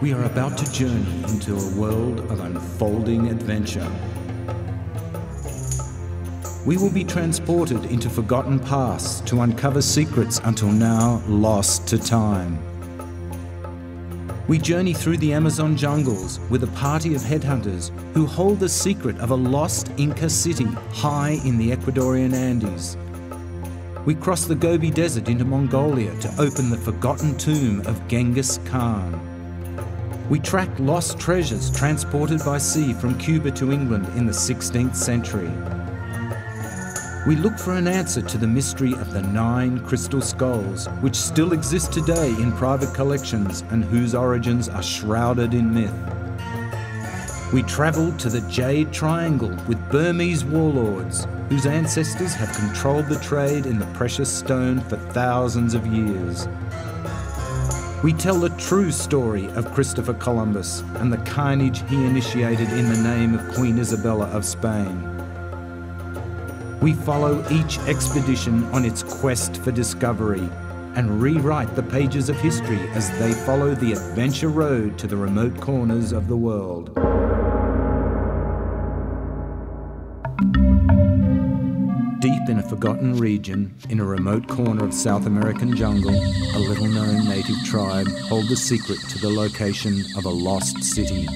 We are about to journey into a world of unfolding adventure. We will be transported into forgotten pasts to uncover secrets until now lost to time. We journey through the Amazon jungles with a party of headhunters who hold the secret of a lost Inca city high in the Ecuadorian Andes. We cross the Gobi Desert into Mongolia to open the forgotten tomb of Genghis Khan. We track lost treasures transported by sea from Cuba to England in the 16th century. We look for an answer to the mystery of the 9 crystal skulls, which still exist today in private collections and whose origins are shrouded in myth. We travel to the Jade Triangle with Burmese warlords, whose ancestors have controlled the trade in the precious stone for thousands of years. We tell the true story of Christopher Columbus and the carnage he initiated in the name of Queen Isabella of Spain. We follow each expedition on its quest for discovery and rewrite the pages of history as they follow the adventure road to the remote corners of the world. Deep in a forgotten region, in a remote corner of South American jungle, a little-known native tribe hold the secret to the location of a lost city.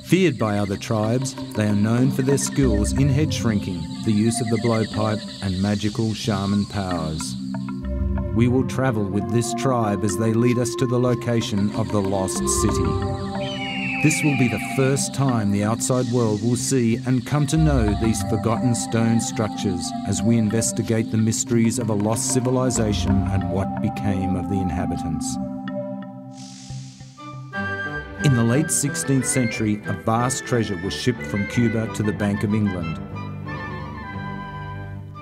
Feared by other tribes, they are known for their skills in head shrinking, the use of the blowpipe, and magical shaman powers. We will travel with this tribe as they lead us to the location of the lost city. This will be the first time the outside world will see and come to know these forgotten stone structures as we investigate the mysteries of a lost civilization and what became of the inhabitants. In the late 16th century, a vast treasure was shipped from Cuba to the Bank of England.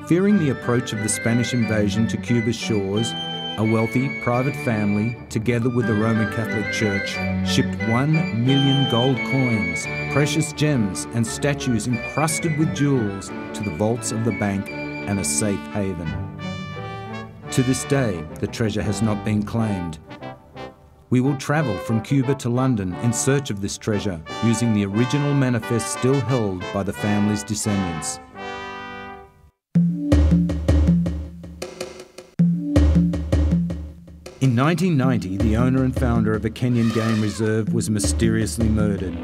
Fearing the approach of the Spanish invasion to Cuba's shores, a wealthy private family, together with the Roman Catholic Church, shipped 1 million gold coins, precious gems and statues encrusted with jewels to the vaults of the bank and a safe haven. To this day, the treasure has not been claimed. We will travel from Cuba to London in search of this treasure, using the original manifest still held by the family's descendants. In 1990, the owner and founder of a Kenyan game reserve was mysteriously murdered.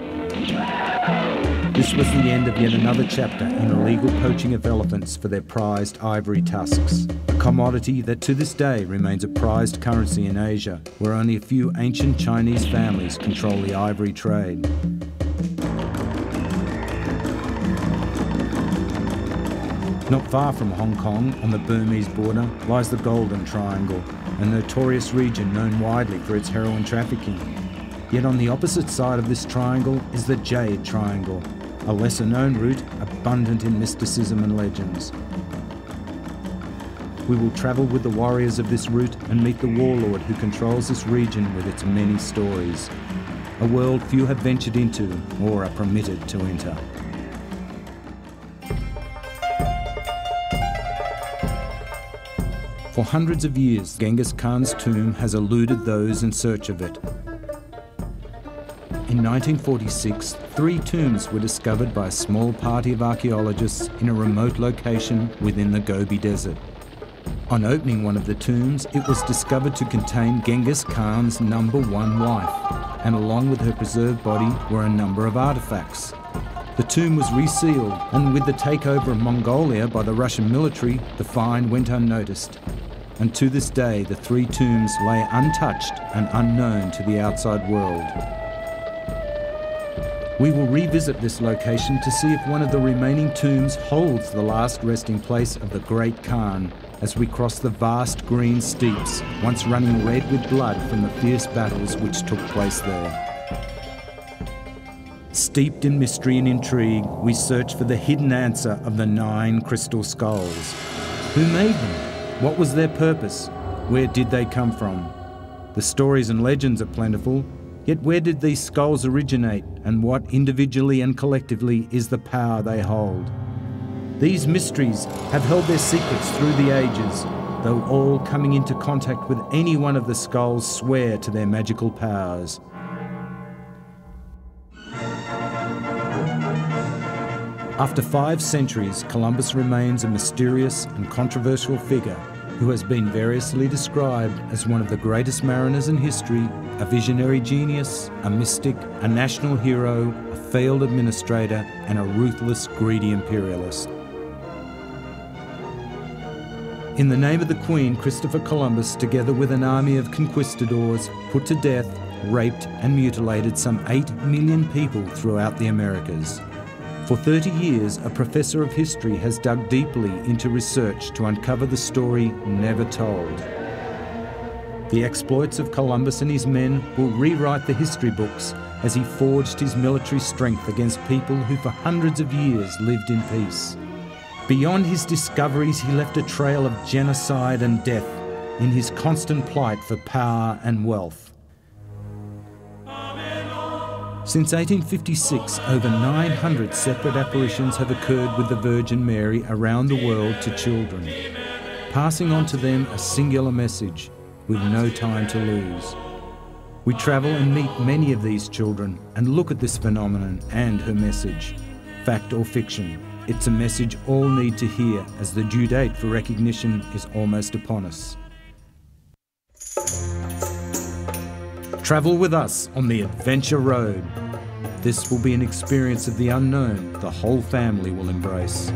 This was the end of yet another chapter in illegal poaching of elephants for their prized ivory tusks, a commodity that to this day remains a prized currency in Asia, where only a few ancient Chinese families control the ivory trade. Not far from Hong Kong, on the Burmese border, lies the Golden Triangle, a notorious region known widely for its heroin trafficking. Yet on the opposite side of this triangle is the Jade Triangle, a lesser-known route abundant in mysticism and legends. We will travel with the warriors of this route and meet the warlord who controls this region with its many stories, a world few have ventured into or are permitted to enter. For hundreds of years, Genghis Khan's tomb has eluded those in search of it. In 1946, 3 tombs were discovered by a small party of archaeologists in a remote location within the Gobi Desert. On opening one of the tombs, it was discovered to contain Genghis Khan's #1 wife, and along with her preserved body were a number of artifacts. The tomb was resealed, and with the takeover of Mongolia by the Russian military, the find went unnoticed. And to this day, the 3 tombs lay untouched and unknown to the outside world. We will revisit this location to see if one of the remaining tombs holds the last resting place of the great Khan as we cross the vast green steeps, once running red with blood from the fierce battles which took place there. Steeped in mystery and intrigue, we search for the hidden answer of the 9 crystal skulls. Who made them? What was their purpose? Where did they come from? The stories and legends are plentiful, yet where did these skulls originate, and what individually and collectively is the power they hold? These mysteries have held their secrets through the ages, though all coming into contact with any one of the skulls swear to their magical powers. After 5 centuries, Columbus remains a mysterious and controversial figure who has been variously described as one of the greatest mariners in history, a visionary genius, a mystic, a national hero, a failed administrator, and a ruthless, greedy imperialist. In the name of the Queen, Christopher Columbus, together with an army of conquistadors, put to death, raped and mutilated some 8 million people throughout the Americas. For 30 years, a professor of history has dug deeply into research to uncover the story never told. The exploits of Columbus and his men will rewrite the history books as he forged his military strength against people who for hundreds of years lived in peace. Beyond his discoveries, he left a trail of genocide and death in his constant plight for power and wealth. Since 1856, over 900 separate apparitions have occurred with the Virgin Mary around the world to children, passing on to them a singular message with no time to lose. We travel and meet many of these children and look at this phenomenon and her message. Fact or fiction, it's a message all need to hear as the due date for recognition is almost upon us. Travel with us on the adventure road. This will be an experience of the unknown the whole family will embrace.